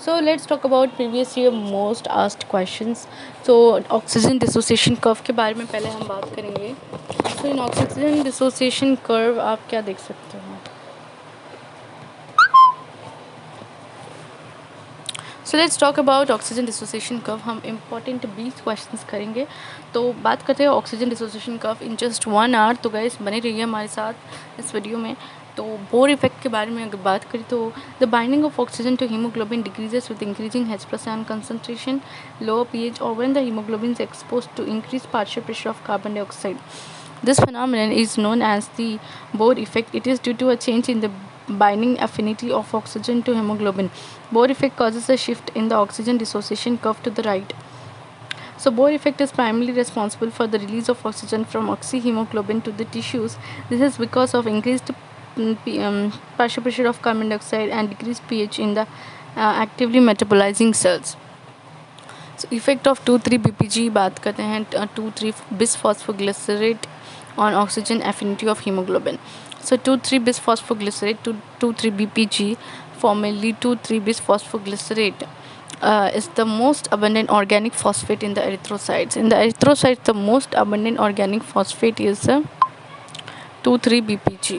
So let's talk about previous year most asked questions. So oxygen dissociation curve के बारे में पहले हम बात करेंगे. So in oxygen dissociation curve आप क्या देख सकते हो. So let's talk about oxygen dissociation curve. हम इम्पॉर्टेंट 20 क्वेश्चंस करेंगे. तो बात करते हैं oxygen dissociation curve in just 1 hour. तो गाइस बने रहिए हमारे साथ इस वीडियो में. तो बोर इफेक्ट के बारे में अगर बात करें तो the binding of oxygen to haemoglobin decreases with increasing H+ion concentration, lower pH, or when the hemoglobin is exposed to increased partial pressure of carbon dioxide. This phenomenon is known as the Bohr effect. It is due to a change in the binding affinity of oxygen to hemoglobin. Bohr effect causes a shift in the oxygen dissociation curve to the right. So Bohr effect is primarily responsible for the release of oxygen from oxyhemoglobin to the tissues. This is because of increased partial pressure of carbon dioxide and decreased pH in the actively metabolizing cells. So effect of 2,3-BPG बात करते हैं. 2,3-bisphosphoglycerate on oxygen affinity of hemoglobin. So 2,3-bisphosphoglycerate to 2,3-BPG, formerly 2,3-bisphosphoglycerate, is the most abundant organic phosphate in the erythrocytes. In the erythrocytes, the most abundant organic phosphate is 2,3-BPG.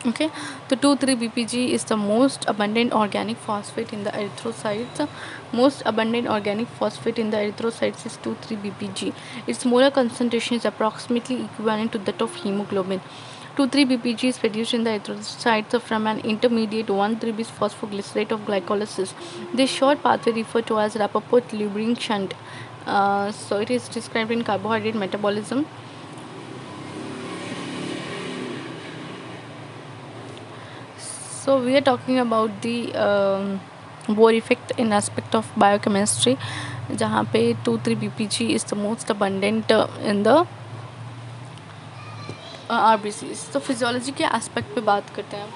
Okay, so 2,3-BPG is the most abundant organic phosphate in the erythrocytes. Most abundant organic phosphate in the erythrocytes is 2,3-BPG. Its molar concentration is approximately equivalent to that of hemoglobin. 2,3-BPG is produced in the erythrocytes from an intermediate 1,3-bisphosphoglycerate of glycolysis. This short pathway referred to as Rappaport-Lubrin shunt. So it is described in carbohydrate metabolism. So we are talking about the Bohr effect in aspect of biochemistry, जहाँ पे 2,3-BPG is the most abundant in the RBCs. तो physiology के aspect पे बात करते हैं.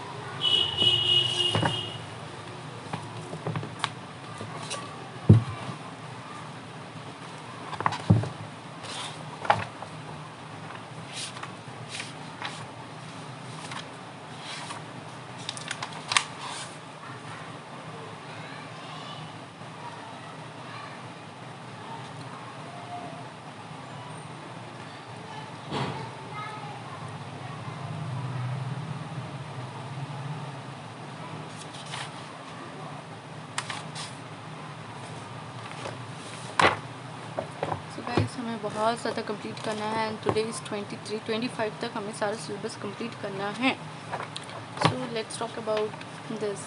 हमें बहुत ज़्यादा कंप्लीट करना है. एंड टुडे इज़ 23-25 तक हमें सारा सिलेबस कंप्लीट करना है. सो let's talk about this.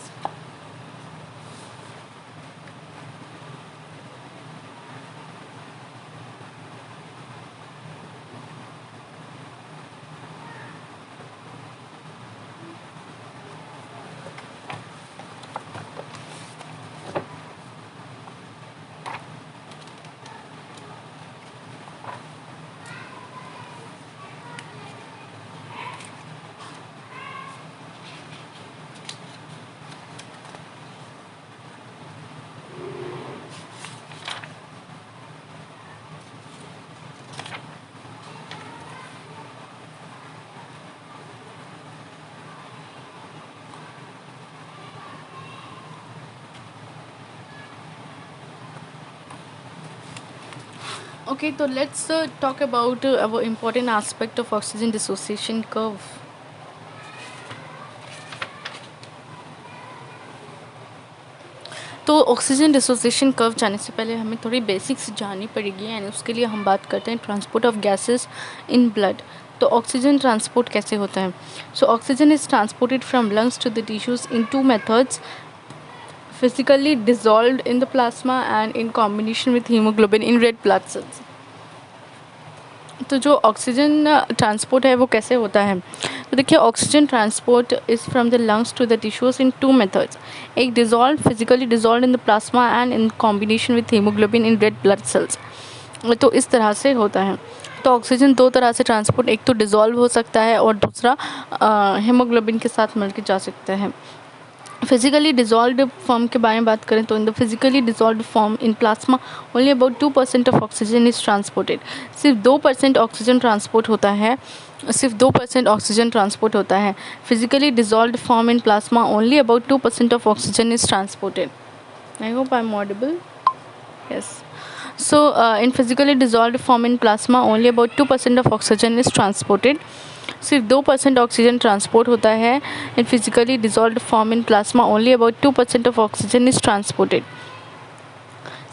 Okay, so let's talk about our important aspect of oxygen dissociation curve. तो ऑक्सीजन डिसोसिएशन कर्व जाने से पहले हमें थोड़ी बेसिक्स जाननी पड़ेगी. एंड उसके लिए हम बात करते हैं transport of gases in blood. तो ऑक्सीजन ट्रांसपोर्ट कैसे होता है. So oxygen is transported from lungs to the tissues in 2 methods. physically dissolved in the plasma and in combination with hemoglobin in red blood cells. तो जो oxygen transport है वो कैसे होता है. तो देखिए oxygen transport is from the lungs to the tissues in 2 methods. एक dissolve physically dissolve in the plasma and in combination with haemoglobin in red blood cells. तो इस तरह से होता है. तो ऑक्सीजन 2 तरह से ट्रांसपोर्ट, एक तो डिजॉल्व हो सकता है और दूसरा हीमोग्लोबिन के साथ मिल के जा सकता है. फिजिकली डिजॉल्व फॉर्म के बारे में बात करें तो in the physically dissolve form in plasma only about 2% of oxygen is transported. सिर्फ 2% ऑक्सीजन ट्रांसपोर्ट होता है, सिर्फ 2% ऑक्सीजन ट्रांसपोर्ट होता है। Physically dissolve form in plasma only about 2% of oxygen is transported. I hope I am audible. Yes. So, in physically dissolved form in plasma, only about 2% of oxygen is transported. सिर्फ 2% oxygen transport होता है। In physically dissolve form in plasma only about 2% of oxygen is transported.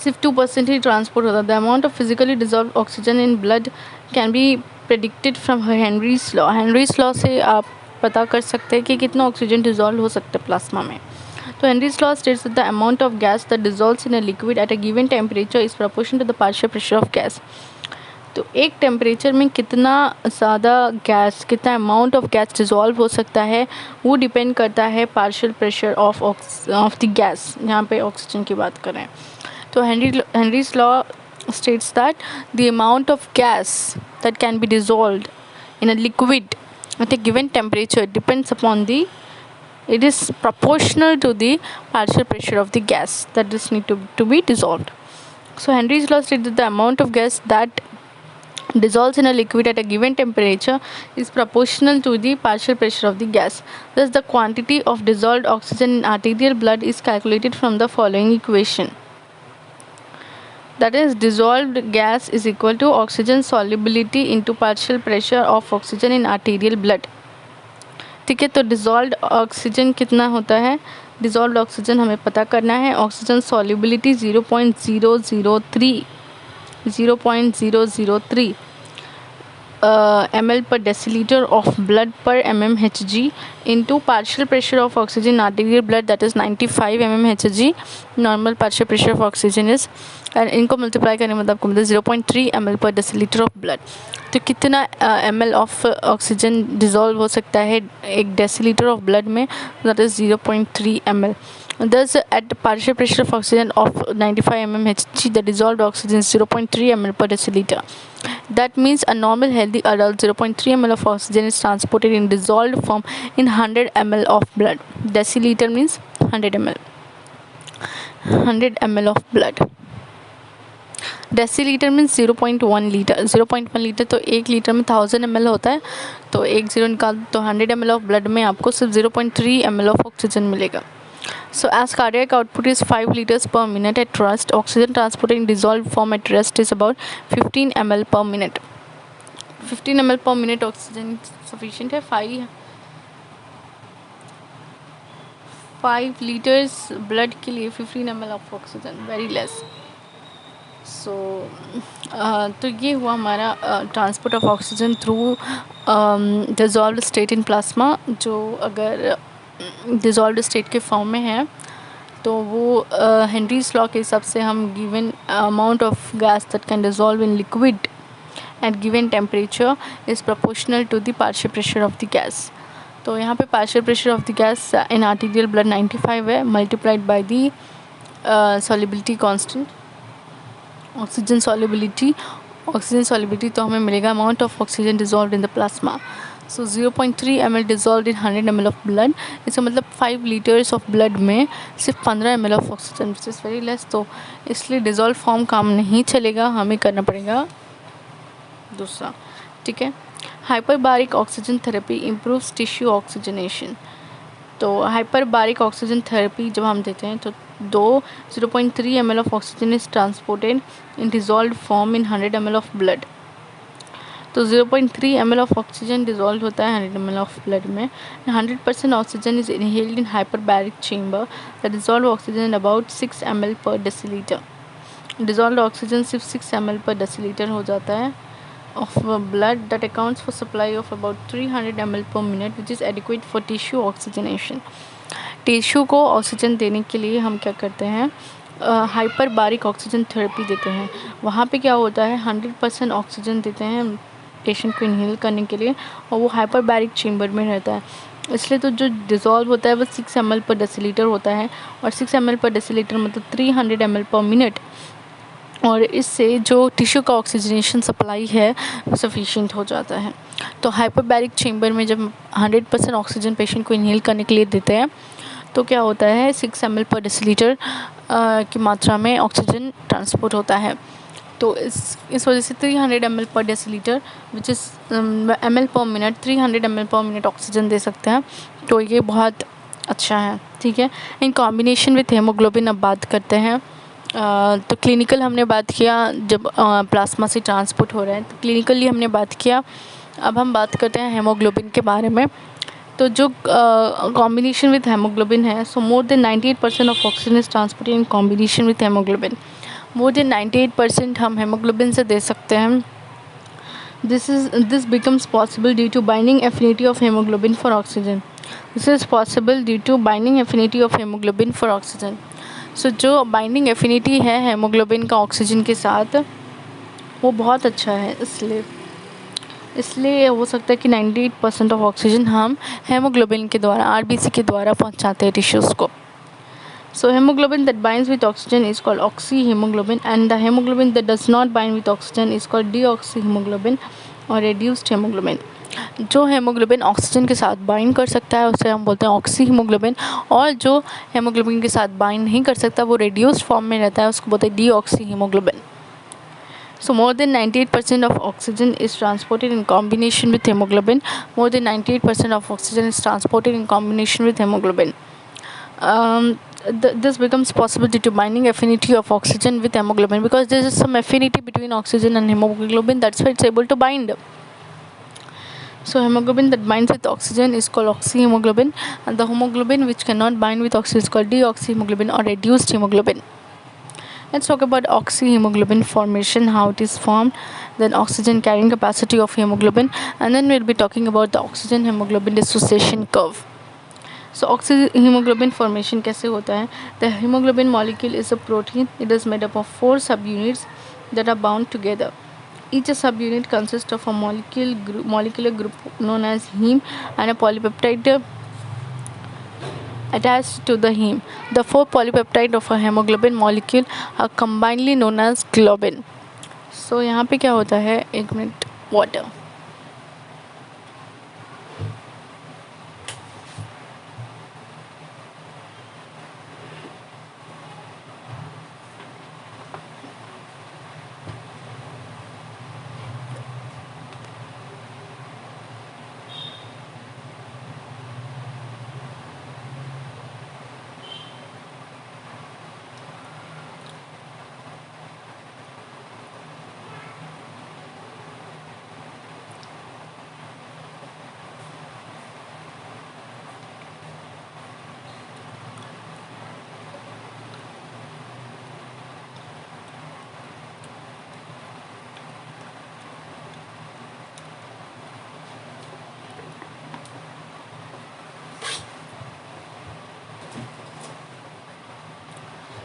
सिर्फ 2% ही transport होता है। The amount of physically dissolve oxygen in blood can be predicted from Henry's law. Henry's law से आप पता कर सकते हैं कि कितना ऑक्सीजन डिजॉल्व हो सकता है प्लाज्मा में। तो Henry's law states that the amount of gas that dissolves in a liquid at a given temperature is proportional to the partial pressure of gas. तो एक टेम्परेचर में कितना ज़्यादा गैस, कितना अमाउंट ऑफ गैस डिज़ोल्व हो सकता है वो डिपेंड करता है partial pressure of the gas. यहाँ पे ऑक्सीजन की बात करें तो Henry's law states that the amount of gas that can be dissolved in a liquid at a given temperature depends upon the it is proportional to the partial pressure of the gas that is need to be dissolved. So Henry's law states that the amount of gas that dissolves in a liquid at a given temperature is proportional to the partial pressure of the gas. Thus the quantity of dissolved oxygen in arterial blood is calculated from the following equation. That is, dissolved gas is equal to oxygen solubility into partial pressure of oxygen in arterial blood. ठीक है, तो dissolved oxygen कितना होता है? Dissolved oxygen हमें पता करना है। Oxygen solubility 0.003 ml per deciliter of blood per mmHg into partial pressure of oxygen in arterial blood, that is 95 mmHg. Normal partial pressure of oxygen is, and इनको multiply करने में आपको मिलता है 0.3 ml per deciliter of blood। तो कितना ml of oxygen dissolve हो सकता है एक डेसीलीटर ऑफ ब्लड में? That is 0.3 ml. Thus, at partial pressure of oxygen of 95 mmHg, the dissolved oxygen is 0.3 ml per deciliter. That means a normal healthy adult 0.3 ml of oxygen is transported in dissolved form in 100 ml of blood. Deciliter means 100 ml. 100 ml of blood. Decilitre means 0.1 litre. 0.1 litre तो 1 litre में 1000 ml होता है, तो एक zero निकाल तो 100 ml of blood में आपको सिर्फ 0.3 ml ऑफ ऑक्सीजन मिलेगा। So as cardiac output is 5 liters per minute at rest, oxygen transported in dissolved form at rest is about 15 ml per minute. 15 ml per minute oxygen sufficient है। 5 liters blood के लिए 15 ml of oxygen, very less. सो तो ये हुआ हमारा transport of oxygen through dissolved state in plasma. जो अगर dissolved state के फॉर्म में है तो वो हेनरीज लॉ के हिसाब से हम given amount of gas that can dissolve in liquid at given temperature is proportional to the partial pressure of the gas. तो यहाँ पे partial pressure of the gas in arterial blood 95 है, multiplied by the solubility constant oxygen solubility तो हमें मिलेगा amount of oxygen dissolved in the plasma. So 0.3 ml dissolved in 100 ml of blood, इसका मतलब 5 litres of blood में सिर्फ 15 ml of oxygen, which is very less. तो इसलिए dissolve form काम नहीं चलेगा, हमें करना पड़ेगा दूसरा। ठीक है, hyperbaric oxygen therapy improves tissue oxygenation. तो हाइपरबारिक ऑक्सीजन थेरेपी जब हम देते हैं तो 0.3 ml of oxygen is transported in dissolved form in 100 ml of blood. तो 0.3 ml ऑफ ऑक्सीजन डिज़ोल्व होता है 100 ml ऑफ ब्लड में। 100% oxygen is inhaled in hyperbaric chamber. The dissolve oxygen about 6 ml per decilitre. Dissolve oxygen सिर्फ 6 ml per decilitre हो जाता है of blood that accounts for supply of about 300 ml per minute, which is adequate for tissue oxygenation. Tissue को oxygen देने के लिए हम क्या करते हैं? हाइपरबारिक ऑक्सीजन थेरेपी देते हैं। वहाँ पे क्या होता है 100% ऑक्सीजन देते हैं पेशेंट को इनहेल करने के लिए, और वो हाइपरबारिक चेम्बर में रहता है। इसलिए तो जो डिज़ोल्व होता है वो 6 ml पर डेसीलीटर होता है, और 6 ml पर डेसीलीटर मतलब 300 ml पर मिनट, और इससे जो टिश्यू का ऑक्सीजनेशन सप्लाई है सफिशिएंट हो जाता है। तो हाइपरबैरिक चेम्बर में जब 100% ऑक्सीजन पेशेंट को इनहेल करने के लिए देते हैं तो क्या होता है 6 ml पर डेसीलीटर की मात्रा में ऑक्सीजन ट्रांसपोर्ट होता है। तो इस वजह से 300 ml per decilitre which is ml per minute 300 ml per minute oxygen दे सकते हैं। तो ये बहुत अच्छा है, ठीक है। इन कॉम्बिनेशन विथ हेमोग्लोबिन अब बात करते हैं। तो क्लिनिकल हमने बात किया जब प्लाज्मा से ट्रांसपोर्ट हो रहा है, तो क्लिनिकली हमने बात किया। अब हम बात करते हैं हेमोग्लोबिन के बारे में। तो जो कॉम्बिनेशन विथ हेमोग्लोबिन है, so more than 98% of oxygen is transported in combination with haemoglobin. More than 98% हम हेमोग्लोबिन से दे सकते हैं। This becomes possible due to binding affinity of hemoglobin for oxygen. This is possible due to binding affinity of hemoglobin for oxygen. So जो binding affinity है haemoglobin का oxygen के साथ वो बहुत अच्छा है, इसलिए हो सकता है कि 98% ऑफ ऑक्सीजन हम हेमोग्लोबिन के द्वारा आरबीसी के द्वारा पहुंचाते हैं टिश्यूज़ को। So hemoglobin that binds with oxygen is called oxyhemoglobin, and the hemoglobin that does not bind with oxygen is called deoxyhemoglobin और reduced hemoglobin. जो हेमोग्लोबिन ऑक्सीजन के साथ बाइंड कर सकता है उसे हम बोलते हैं ऑक्सी हीमोग्लोबिन, और जो हेमोग्लोबिन के साथ बाइंड नहीं कर सकता वो रेड्यूस्ड फॉर्म में रहता है, उसको बोलते हैं deoxy haemoglobin. So more than 98% of oxygen is transported in combination with hemoglobin. More than 98% of oxygen is transported in combination with hemoglobin. This becomes possible due to binding affinity of oxygen with hemoglobin, because there is some affinity between oxygen and hemoglobin, that's why it's able to bind. So hemoglobin that binds with oxygen is called oxyhemoglobin, and the hemoglobin which cannot bind with oxygen is called deoxyhemoglobin or reduced hemoglobin. Let's talk about oxyhemoglobin formation, how it is formed, then oxygen carrying capacity of hemoglobin, and then we'll be talking about the oxygen hemoglobin dissociation curve. So oxyhemoglobin formation कैसे होता है? The hemoglobin molecule is a protein. It is made up of 4 subunits that are bound together. Each subunit consists of a molecular group known as heme and a polypeptide attached to the heme. The 4 polypeptide of a hemoglobin molecule are combinedly known as globin. So यहाँ पे क्या होता है? एक minute, water.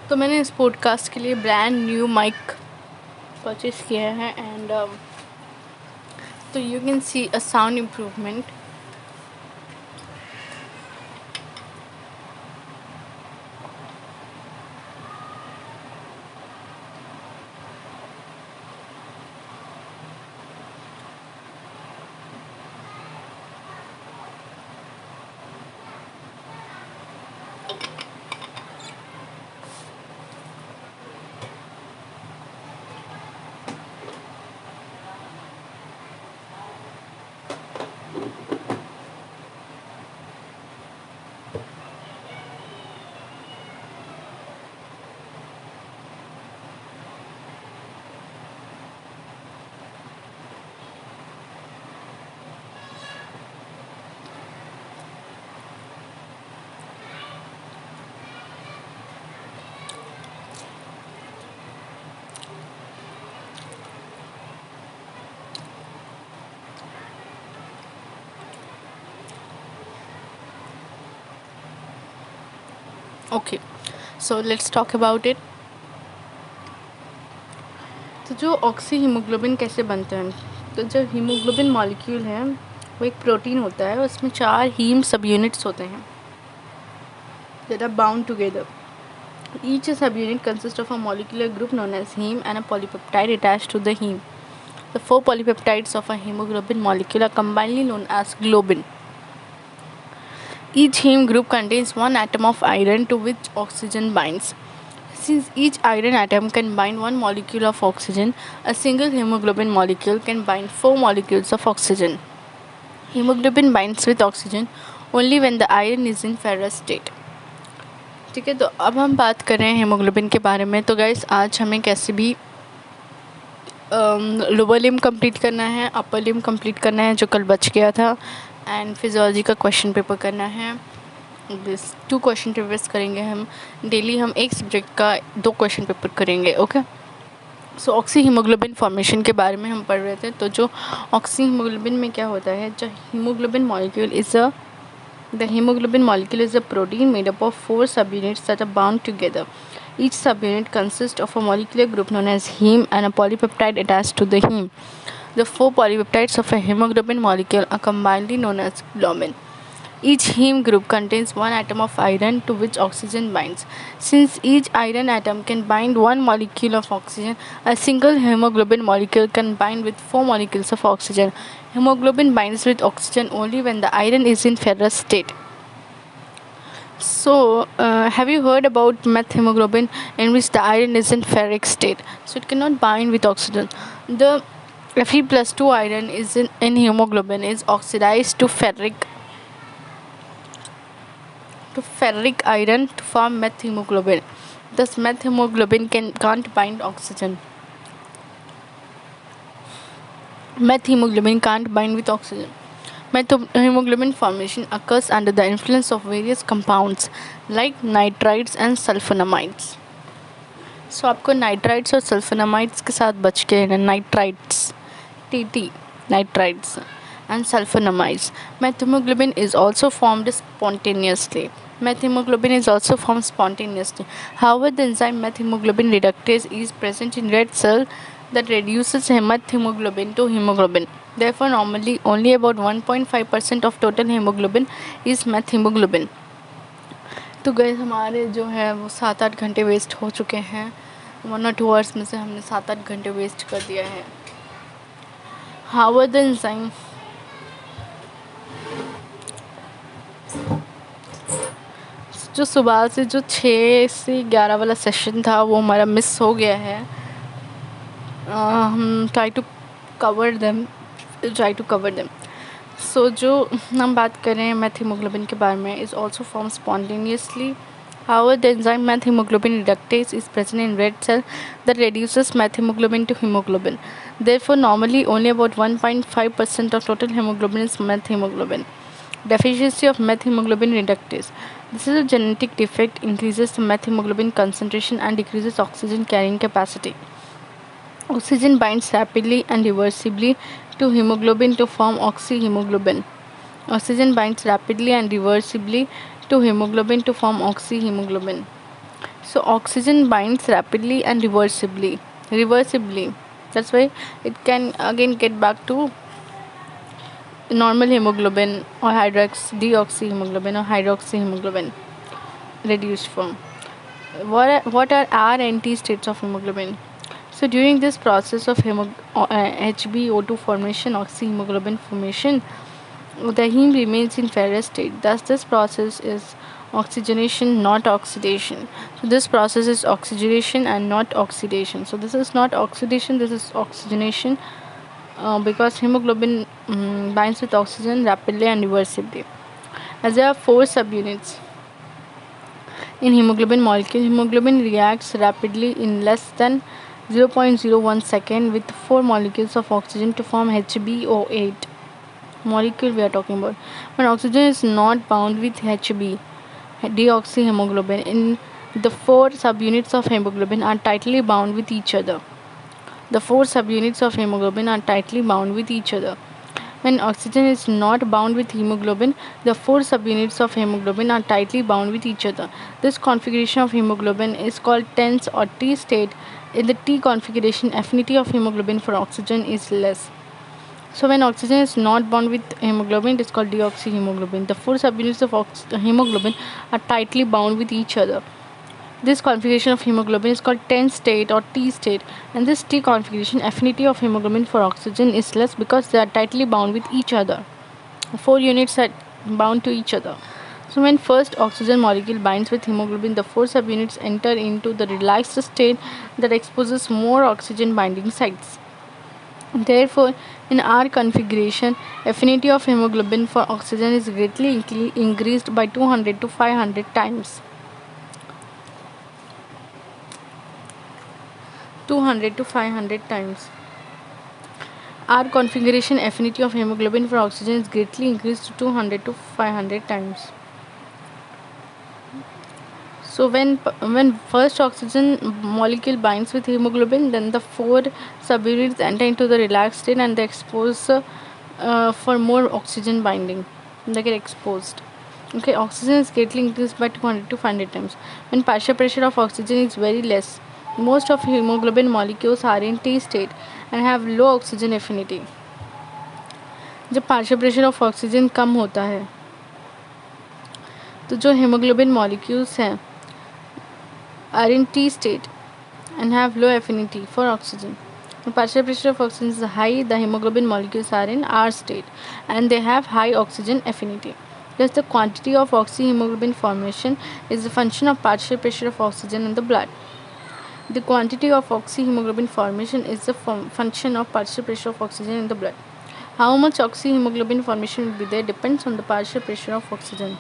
तो मैंने इस podcast के लिए ब्रांड न्यू माइक परचेस किया है, एंड तो you can see a sound improvement. Okay, so let's talk about it. तो जो ऑक्सी हीमोग्लोबिन कैसे बनते हैं? तो जो हीमोग्लोबिन मॉलिक्यूल है वो एक प्रोटीन होता है, उसमें 4 हीम सब यूनिट्स होते हैं that are bound together. Each subunit consists of a molecular group known as heme and a polypeptide attached to the heme. The 4 polypeptides of a hemoglobin molecule are combinedly known as globin. Each heme group contains one atom of iron to which oxygen binds. Since each iron atom can bind one molecule of oxygen, a single hemoglobin molecule can bind 4 molecules of oxygen. Hemoglobin binds with oxygen only when the iron is in ferrous state. ठीक है, तो अब हम बात कर रहे हैं haemoglobin के बारे में. तो गाइस आज हमें कैसे भी लोअर लिम कंप्लीट करना है, अपर लिम कंप्लीट करना है जो कल बच गया था, एंड फिजियोलॉजी का क्वेश्चन पेपर करना है. दिस 2 क्वेश्चन पेपर्स करेंगे हम डेली. हम एक सब्जेक्ट का 2 क्वेश्चन पेपर करेंगे. ओके. सो ऑक्सी हीमोग्लोबिन फॉर्मेशन के बारे में हम पढ़ रहे थे. तो जो ऑक्सी हीमोग्लोबिन में क्या होता है, जो haemoglobin molecule is the hemoglobin molecule is a protein made up of 4 subunits that are bound together. Each subunit consists of a molecular group known as heme and a polypeptide attached to the heme. The 4 polypeptides of a hemoglobin molecule are combinedly known as globin. Each heme group contains one atom of iron to which oxygen binds. Since each iron atom can bind one molecule of oxygen, a single hemoglobin molecule can bind with 4 molecules of oxygen. Hemoglobin binds with oxygen only when the iron is in ferrous state. So, have you heard about methemoglobin in which the iron is in ferric state? So it cannot bind with oxygen. The Fe+2 iron is in hemoglobin is oxidized to ferric iron to form methemoglobin. Thus, methemoglobin can't bind oxygen. Methemoglobin can't bind with oxygen. Methemoglobin formation occurs under the influence of various compounds like nitrites and sulfonamides. So आपको nitrites और sulfonamides के साथ बच के रहना. nitrites, TT, nitrites and sulfonamides. Methemoglobin is also formed spontaneously. However, the enzyme methemoglobin reductase is present in red cell that reduces methemoglobin to hemoglobin. Therefore, normally only about 1.5% of total hemoglobin is methemoglobin. तो gas हमारे जो है वो 7-8 घंटे waste हो चुके हैं. 1 or 2 hours में से हमने 7-8 घंटे वेस्ट कर दिया है. However, the enzyme जो सुबह से जो 6 से 11 वाला सेशन था वो हमारा मिस हो गया है. हम ट्राई टू कवर देम. सो जो हम बात कर रहे हैं मेथीमोग्लोबिन के बारे में is also form spontaneously. However, the enzyme methemoglobin reductase is present in red cell that reduces methemoglobin to hemoglobin. Therefore, normally only about 1.5% of total hemoglobin is methemoglobin. Deficiency of methemoglobin reductase. This is a genetic defect, increases the methemoglobin concentration and decreases oxygen carrying capacity. Oxygen binds rapidly and reversibly to hemoglobin to form oxyhemoglobin. Oxygen binds rapidly and reversibly to hemoglobin to form oxyhemoglobin. So oxygen binds rapidly and reversibly. That's why it can again get back to normal hemoglobin or deoxyhemoglobin or hydroxyhemoglobin reduced form. What are RNT states of hemoglobin? So during this process of HbO2 formation, oxyhemoglobin formation, the heme remains in ferrous state. Thus, this process is oxygenation, not oxidation. So this process is oxygenation and not oxidation. So this is not oxidation, this is oxygenation, because hemoglobin binds with oxygen rapidly and reversibly. As there are 4 subunits in hemoglobin molecule, hemoglobin reacts rapidly in less than 0.01 second with 4 molecules of oxygen to form HbO8 molecule we are talking about. When oxygen is not bound with Hb, deoxyhemoglobin, in the 4 subunits of hemoglobin are tightly bound with each other. The 4 subunits of hemoglobin are tightly bound with each other. When oxygen is not bound with hemoglobin, the 4 subunits of hemoglobin are tightly bound with each other. This configuration of hemoglobin is called tense or T state. In the T configuration, affinity of hemoglobin for oxygen is less. So when oxygen is not bound with hemoglobin, it is called deoxyhemoglobin. The 4 subunits of hemoglobin are tightly bound with each other. This configuration of hemoglobin is called tense state or T state. In this T configuration, affinity of hemoglobin for oxygen is less because they are tightly bound with each other. 4 units are bound to each other. So when first oxygen molecule binds with hemoglobin, the 4 subunits enter into the relaxed state that exposes more oxygen binding sites. Therefore, in our configuration, affinity of hemoglobin for oxygen is greatly increased by 200 to 500 times. 200 to 500 times. Our configuration affinity of hemoglobin for oxygen is greatly increased to 200 to 500 times. So when first oxygen molecule binds with hemoglobin, then the 4 subunits enter into the relaxed state and they expose for more oxygen binding. They get exposed. Okay, oxygen is greatly increased by 200 to 500 times. When partial pressure of oxygen is very less, most of hemoglobin molecules are in T state and have low oxygen affinity. जब partial pressure of oxygen कम होता है तो जो haemoglobin molecules हैं are in T state and have low affinity for oxygen. When partial pressure of oxygen is high, the hemoglobin molecules are in R state and they have high oxygen affinity. Thus, the quantity of oxyhemoglobin formation is a function of partial pressure of oxygen in the blood. The quantity of oxyhemoglobin formation is a function of partial pressure of oxygen in the blood. How much oxyhemoglobin formation will be there depends on the partial pressure of oxygen.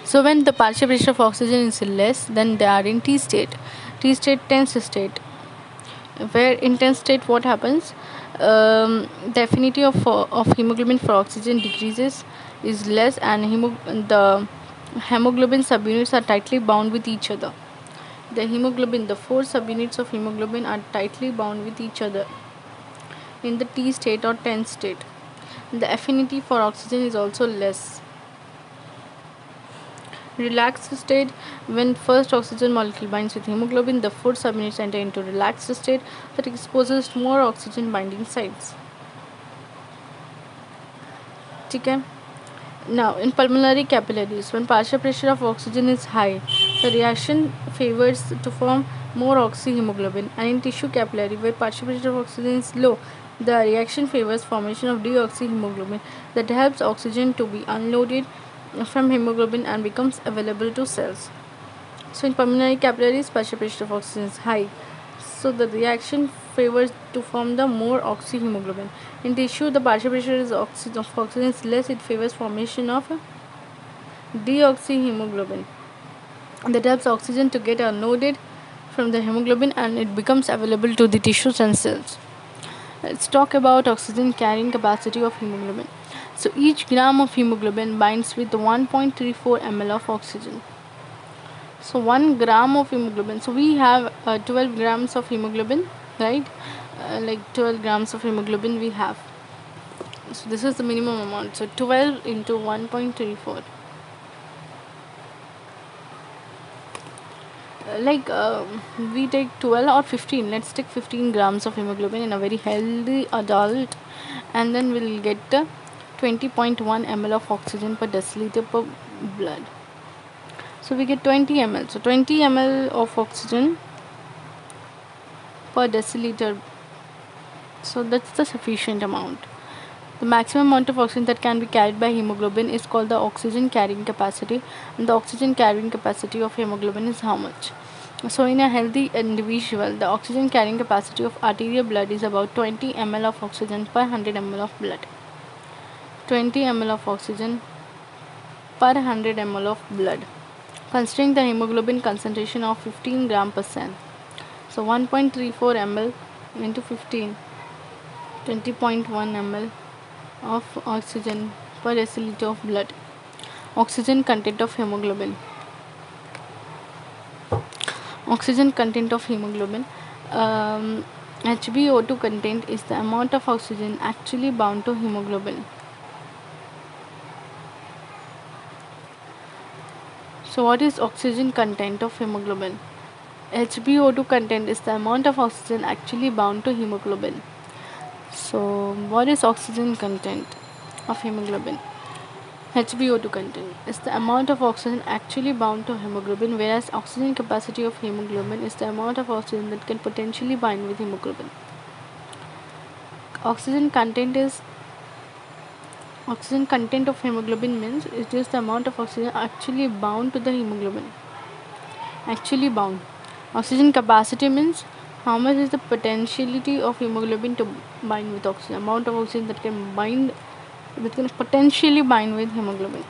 So when the partial pressure of oxygen is less, then they are in T state. T state, tense state. Where in tense state, what happens? The affinity of hemoglobin for oxygen decreases, is less, and the hemoglobin subunits are tightly bound with each other. The 4 subunits of hemoglobin are tightly bound with each other in the T state or tense state. The affinity for oxygen is also less. Relaxed state, when first oxygen molecule binds with hemoglobin, the 4 subunits enter into relaxed state that exposes more oxygen binding sites. Okay. Now, in pulmonary capillaries, when partial pressure of oxygen is high, the reaction favors to form more oxyhemoglobin, and in tissue capillary, where partial pressure of oxygen is low, the reaction favors formation of deoxyhemoglobin that helps oxygen to be unloaded from hemoglobin and becomes available to cells. So in pulmonary capillaries, partial pressure of oxygen is high, so the reaction favors to form the more oxyhemoglobin. In tissue, the partial pressure of oxygen is less, it favors formation of deoxyhemoglobin that helps oxygen to get unloaded from the hemoglobin and it becomes available to the tissues and cells. Let's talk about oxygen carrying capacity of hemoglobin. So each gram of hemoglobin binds with 1.34 ml of oxygen. So 1 gram of hemoglobin. So we have 12 grams of hemoglobin, right? Like 12 grams of hemoglobin we have. So this is the minimum amount. So 12 into 1.34. We take 12 or 15. Let's take 15 grams of hemoglobin in a very healthy adult, and then we'll get 20.1 ml of oxygen per deciliter per blood. So we get 20 ml. So 20 ml of oxygen per deciliter. So that's the sufficient amount. The maximum amount of oxygen that can be carried by hemoglobin is called the oxygen carrying capacity, and the oxygen carrying capacity of hemoglobin is how much? So in a healthy individual, the oxygen carrying capacity of arterial blood is about 20 ml of oxygen per 100 ml of blood. 20 ml of oxygen per 100 ml of blood, considering the hemoglobin concentration of 15 gram per cent. So 1.34 ml into 15, 20.1 ml of oxygen per deciliter of blood. Oxygen content of hemoglobin. Oxygen content of hemoglobin. HbO2 content is the amount of oxygen actually bound to hemoglobin. So what is oxygen content of hemoglobin? HbO2 content is the amount of oxygen actually bound to hemoglobin. So what is oxygen content of hemoglobin? HbO2 content is the amount of oxygen actually bound to hemoglobin, whereas oxygen capacity of hemoglobin is the amount of oxygen that can potentially bind with hemoglobin. Oxygen content is Oxygen content of hemoglobin means it is the amount of oxygen actually bound to the hemoglobin. Actually bound. Oxygen capacity means how much is the potentiality of hemoglobin to bind with oxygen. Amount of oxygen that can potentially bind with hemoglobin.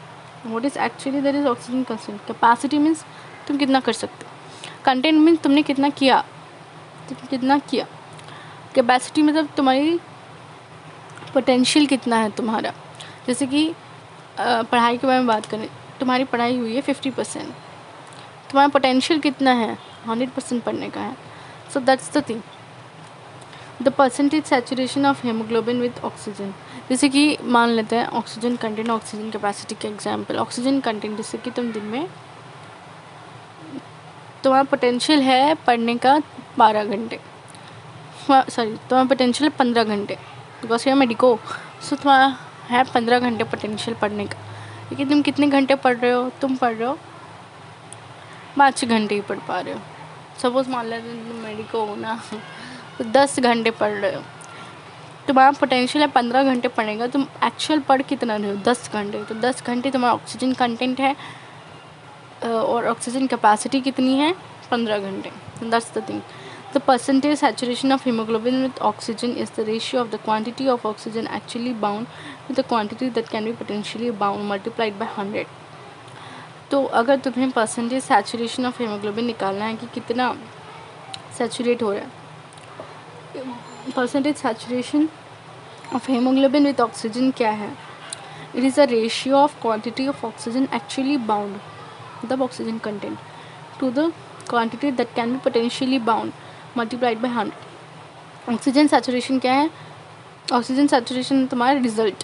What is actually there is oxygen constant. Capacity means तुम कितना कर सकते हो. Content means तुमने कितना किया. Capacity मतलब तुम्हारी पोटेंशियल कितना है तुम्हारा. जैसे कि पढ़ाई के बारे में बात करें, तुम्हारी पढ़ाई हुई है 50%, तुम्हारा पोटेंशियल कितना है 100% पढ़ने का है. सो that's the thing. The percentage saturation of haemoglobin with oxygen. जैसे कि मान लेते हैं ऑक्सीजन कंटेंट, ऑक्सीजन कैपेसिटी के एग्जांपल. ऑक्सीजन कंटेंट जैसे कि तुम दिन में तुम्हारा पोटेंशियल है पढ़ने का 12 घंटे, तुम्हारा पोटेंशियल 15 घंटे, बिकॉज यू मेडिको. सो तुम्हारा है 15 घंटे पोटेंशियल पढ़ने का, लेकिन तुम कितने घंटे पढ़ रहे हो. तुम पढ़ रहे हो 5 घंटे ही पढ़ पा रहे हो. सपोज मान लेते हैं तुम मेडिको हो ना, तो 10 घंटे पढ़ रहे हो. तुम्हारा पोटेंशियल है 15 घंटे पढ़ने का, तुम एक्चुअल पढ़ कितना रहे हो 10 घंटे. तो 10 घंटे तुम्हारा ऑक्सीजन कंटेंट है और ऑक्सीजन कैपेसिटी कितनी है 15 घंटे. That's the thing. The percentage saturation of hemoglobin with oxygen is the ratio of the quantity of oxygen actually bound with the quantity that can be potentially bound multiplied by 100. तो अगर तुम्हें percentage saturation of haemoglobin निकालना है कि कितना saturate हो रहा है, percentage saturation of haemoglobin with oxygen क्या है. It is a ratio of quantity of oxygen actually bound, मतलब oxygen content, to the quantity that can be potentially bound multiplied by 100. Oxygen saturation क्या है. Oxygen saturation तुम्हारा result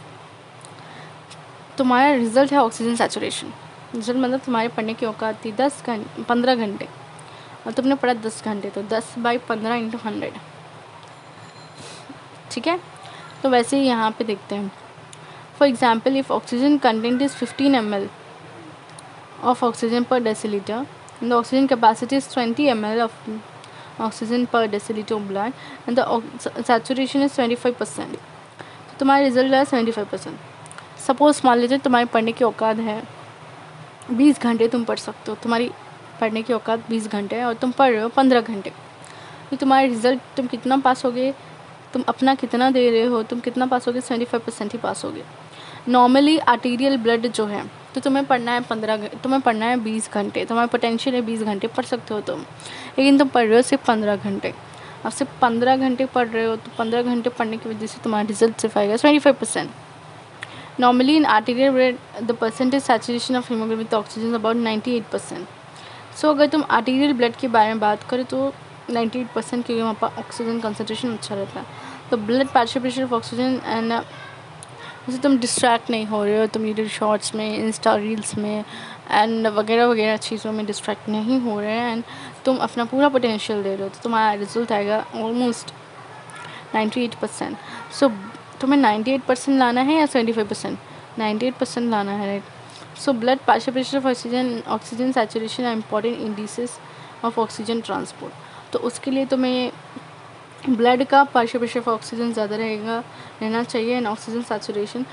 है oxygen saturation. Result मतलब तुम्हारे पढ़ने की औकात थी 15 घंटे और तुमने पढ़ा 10 घंटे, तो 10/15 × 100. ठीक है. तो वैसे ही यहाँ पे देखते हैं. For example, if oxygen content is 15 ml of oxygen पर decilitre and the oxygen capacity is 20 ml of oxygen per deciliter of blood and the saturation is 25%. तो तुम्हारा रिजल्ट है 75%. सपोज मान लीजिए तुम्हारी पढ़ने की औकात है 20 घंटे, तुम पढ़ सकते हो. तुम्हारी पढ़ने की औकात 20 घंटे है और तुम पढ़ रहे हो 15 घंटे. तो तुम्हारा रिजल्ट, तुम कितना पास होगे, तुम अपना कितना दे रहे हो, तुम कितना पास होगे, 75% ही पास होगे. नॉर्मली आर्टीरियल ब्लड जो है, तो तुम्हें पढ़ना है 20 घंटे. तुम्हारा पोटेंशियल है 20 घंटे पढ़ सकते हो तुम, लेकिन तुम पढ़ रहे हो सिर्फ 15 घंटे. अब सिर्फ 15 घंटे पढ़ रहे हो, तो 15 घंटे पढ़ने की वजह से तुम्हारा रिजल्ट सिर्फ आएगा 25%. Normally in arterial blood the percentage saturation of haemoglobin with oxygen about 98%. सो अगर तुम आर्टीरियल ब्लड के बारे में बात करें तो 98%, क्योंकि वहाँ पर ऑक्सीजन कंसनट्रेशन अच्छा रहता है. तो blood partial pressure of oxygen and जैसे तुम डिस्ट्रैक्ट नहीं हो रहे हो, तुम यूट्यूब शॉर्ट्स में, इंस्टा रील्स में एंड वगैरह चीज़ों में डिस्ट्रैक्ट नहीं हो रहे हैं एंड तुम अपना पूरा पोटेंशियल दे रहे हो, तो तुम्हारा रिजल्ट आएगा ऑलमोस्ट 98%. सो तुम्हें 98% लाना है या 75%? 98% लाना है, right. So blood partial pressure of oxygen saturation are important indices of oxygen transport. तो उसके लिए तुम्हें ब्लड का पार्शियल प्रेशर ऑफ ऑक्सीजन ज़्यादा रहना चाहिए एंड ऑक्सीजन सैचुरेशन.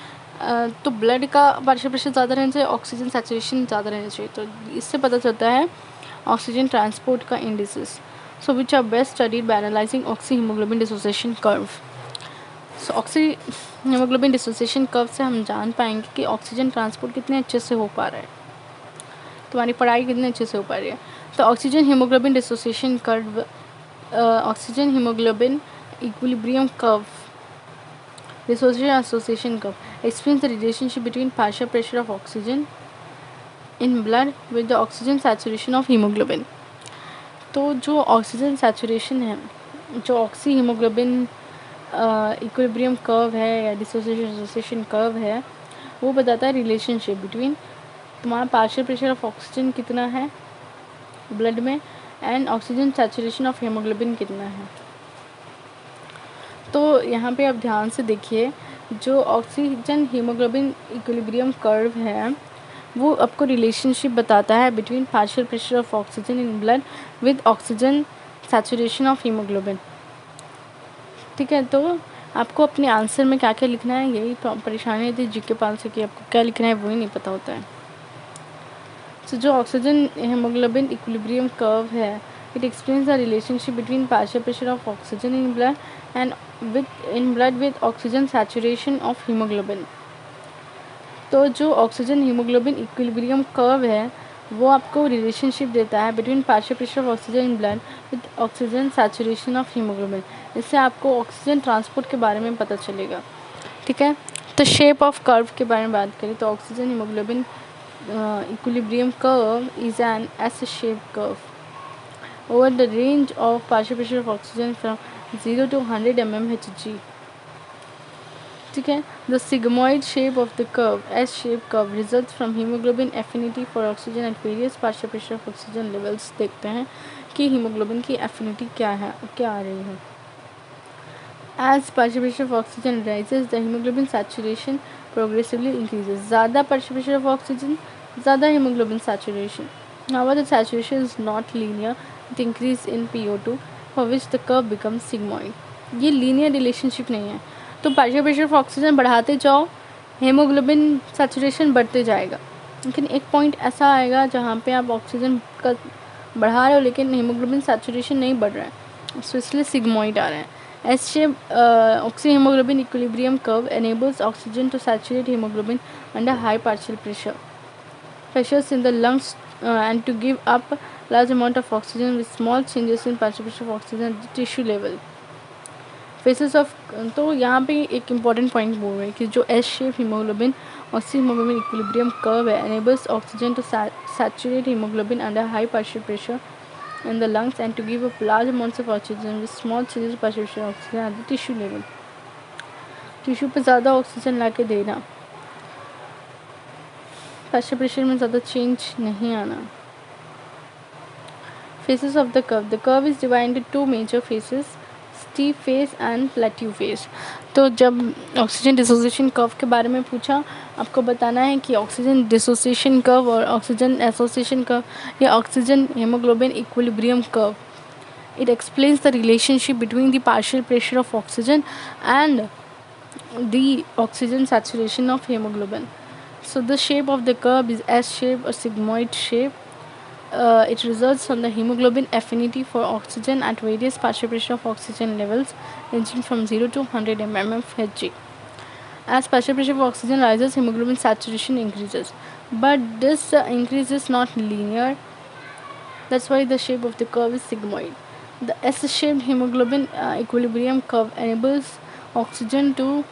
तो ब्लड का पार्शियल प्रेशर ज़्यादा रहना चाहिए, ऑक्सीजन सैचुरेशन ज़्यादा रहना चाहिए. तो इससे पता चलता है ऑक्सीजन ट्रांसपोर्ट का indices. So which are best studied by analysing oxy haemoglobin dissociation curve. So oxy haemoglobin dissociation curve से हम जान पाएंगे कि ऑक्सीजन ट्रांसपोर्ट कितने अच्छे से हो पा रहा है, तुम्हारी पढ़ाई कितने अच्छे से हो पा रही है. तो oxygen haemoglobin dissociation curve, oxygen haemoglobin equilibrium curve, dissociation association curve explains the relationship between partial pressure of oxygen in blood with the oxygen saturation of hemoglobin. तो जो ऑक्सीजन सैचुरेशन है, जो ऑक्सी हीमोग्लोबिन इक्विलिब्रियम कर्व है या dissociation association curve है, वो बताता है रिलेशनशिप बिटवीन तुम्हारा पार्शियल प्रेशर ऑफ ऑक्सीजन कितना है ब्लड में and oxygen saturation of haemoglobin कितना है. तो यहाँ पे आप ध्यान से देखिए, जो ऑक्सीजन हीमोग्लोबिन इक्विलिब्रियम कर्व है वो आपको रिलेशनशिप बताता है between partial pressure of oxygen in blood with oxygen saturation of haemoglobin. ठीक है. तो आपको अपने आंसर में क्या क्या लिखना है, यही परेशानी थी जीके पाल से कि आपको क्या लिखना है वही नहीं पता होता है। तो जो ऑक्सीजन हेमोग्लोबिन इक्विलिब्रियम कर्व है, it explains the relationship between partial pressure of oxygen in blood and with oxygen saturation of haemoglobin. तो जो ऑक्सीजन हीमोग्लोबिन इक्विलिब्रियम कर्व है वो आपको रिलेशनशिप देता है between partial pressure of oxygen in blood with oxygen saturation of haemoglobin. इससे आपको oxygen transport के बारे में पता चलेगा, ठीक है। तो शेप ऑफ कर्व के बारे में बात करें तो oxygen haemoglobin equilibrium curve is an S-shaped curve over the range of partial pressure of oxygen from 0 to 100 mmHg. ठीक है। The sigmoid shape of the curve, S-shaped curve, results from hemoglobin affinity for oxygen at various partial pressure of oxygen levels। देखते हैं कि haemoglobin की affinity क्या है, क्या आ रही है। As partial pressure of oxygen rises, the hemoglobin saturation progressively increases। ज़्यादा partial pressure of oxygen, ज़्यादा hemoglobin saturation। However, the saturation is not linear with increase in PO2, for which the curve becomes sigmoid। ये linear relationship नहीं है। तो partial pressure of oxygen बढ़ाते जाओ, hemoglobin saturation बढ़ते जाएगा, लेकिन एक पॉइंट ऐसा आएगा जहाँ पे आप ऑक्सीजन का बढ़ा रहे हो लेकिन hemoglobin saturation नहीं बढ़ रहा है, तो इसलिए sigmoid आ रहा है। S-shaped oxyhemoglobin equilibrium curve enables oxygen to saturate hemoglobin under high partial pressures in the lungs and to give up large amount of oxygen with small changes in partial pressure of oxygen at the tissue level। Phases of तो यहाँ पे एक important point बोल रहे हैं कि जो S-shaped hemoglobin oxyhemoglobin equilibrium curve है enables oxygen to saturate hemoglobin under high partial pressure in the lungs and to give up large amounts of oxygen with small changes in partial pressure of oxygen at the tissue level। Tissue पे ज़्यादा oxygen ला के देना, partial pressure में ज़्यादा change नहीं आना। Phases of the curve, the curve is divided into two major phases, steep phase and plateau phase। तो जब ऑक्सीजन डिसोसिएशन कर्व के बारे में पूछा, आपको बताना है कि ऑक्सीजन डिसोसिएशन कर्व और ऑक्सीजन एसोसिएशन कर्व या oxygen haemoglobin equilibrium curve, it explains the relationship between the partial pressure of oxygen and the oxygen saturation of hemoglobin। So the shape of the curve is S-shape or sigmoid shape। It results from the hemoglobin affinity for oxygen at various partial pressure of oxygen levels ranging from 0 to 100 mmHg। As partial pressure of oxygen rises, hemoglobin saturation increases, but this increase is not linear, that's why the shape of the curve is sigmoid। The S-shaped hemoglobin equilibrium curve enables oxygen to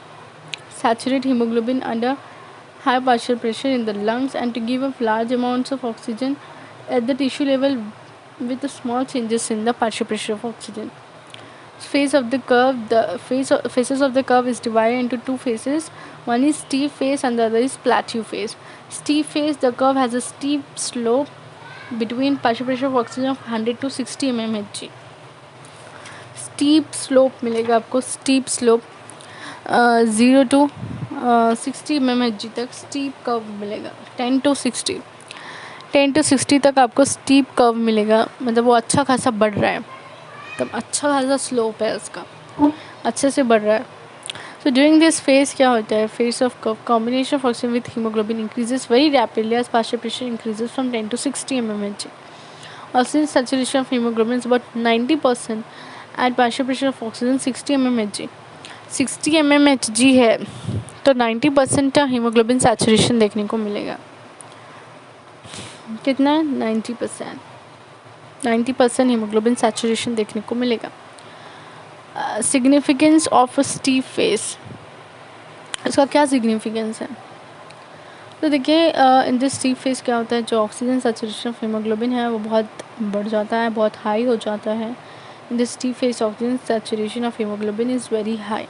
saturate hemoglobin under high partial pressure in the lungs and to give up large amounts of oxygen at the tissue level with the small changes in the partial pressure of oxygen। Phase of the curve, phases of the curve is divided into two phases, one is steep phase and the other is plateau phase। Steep phase, the curve has a steep slope between partial pressure of oxygen of 100 to 60 mmHg। Steep slope मिलेगा आपको, steep slope 0 to 60 mmHg तक steep curve मिलेगा। 10 to 60 तक आपको steep curve मिलेगा, मतलब वो अच्छा खासा बढ़ रहा है, तब अच्छा खासा स्लोप है उसका, अच्छे से बढ़ रहा है। So during this phase क्या होता है, phase of curve, combination of oxygen with hemoglobin increases very rapidly as partial pressure increases from 10 to 60 mmHg। Oxygen saturation of hemoglobin is about 90% at partial pressure of oxygen 60 mmHg। 60 mmHg है तो 90% haemoglobin saturation देखने को मिलेगा। कितना है? 90% haemoglobin saturation देखने को मिलेगा। सिग्निफिकेंस ऑफ स्टीप फेज, इसका क्या सिग्निफिकेंस है? तो देखिए इन दिस स्टीप फेज क्या होता है, जो ऑक्सीजन सैचुरेशन ऑफ हीमोग्लोबिन है वो बहुत बढ़ जाता है, बहुत हाई हो जाता है। In this steep phase oxygen saturation of haemoglobin is very high.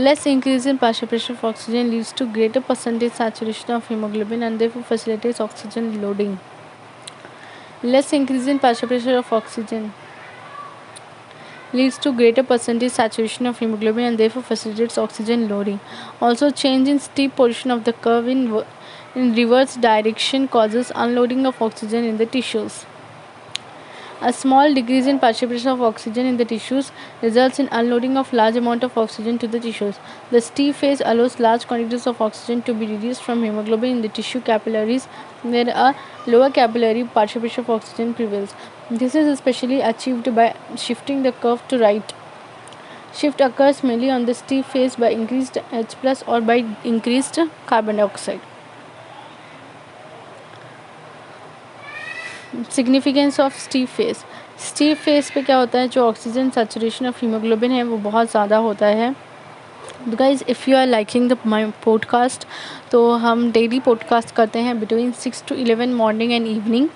Less increase in partial pressure of oxygen leads to greater percentage saturation of hemoglobin and therefore facilitates oxygen loading। Less increase in partial pressure of oxygen leads to greater percentage saturation of hemoglobin and therefore facilitates oxygen loading। Also, change in steep portion of the curve in reverse direction causes unloading of oxygen in the tissues। A small decrease in partial pressure of oxygen in the tissues results in unloading of large amount of oxygen to the tissues. The steep phase allows large quantities of oxygen to be released from hemoglobin in the tissue capillaries where a lower capillary partial pressure of oxygen prevails. This is especially achieved by shifting the curve to right. Shift occurs mainly on the steep phase by increased H plus or by increased carbon dioxide. Significance of steep face पे क्या होता है, जो oxygen saturation of haemoglobin है वो बहुत ज़्यादा होता है. Guys if you are liking the my podcast, तो हम डेली पॉडकास्ट करते हैं between 6 to 11 morning and evening.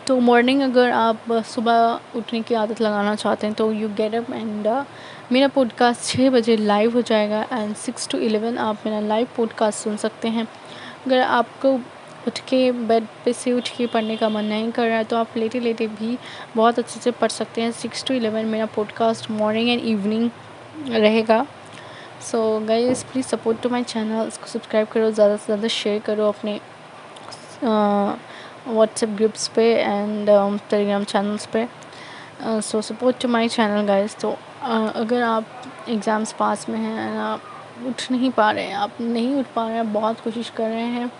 तो मॉर्निंग अगर आप सुबह उठने की आदत लगाना चाहते हैं तो यू गेट अप एंड मेरा पॉडकास्ट 6 बजे लाइव हो जाएगा एंड 6 to 11 आप मेरा लाइव पॉडकास्ट सुन सकते हैं. अगर आपको उठ के बेड पे से उठ के पढ़ने का मन नहीं कर रहा है तो आप लेटे लेटे भी बहुत अच्छे से पढ़ सकते हैं. 6 to 11 मेरा पॉडकास्ट मॉर्निंग एंड इवनिंग रहेगा. So guys please support to my channel. इसको सब्सक्राइब करो, ज़्यादा से ज़्यादा शेयर करो अपने व्हाट्सएप ग्रुप्स पे एंड टेलीग्राम चैनल्स पे. So support to my channel guys. तो अगर आप एग्ज़ाम्स पास में हैं एंड आप उठ नहीं पा रहे हैं, बहुत कोशिश कर रहे हैं,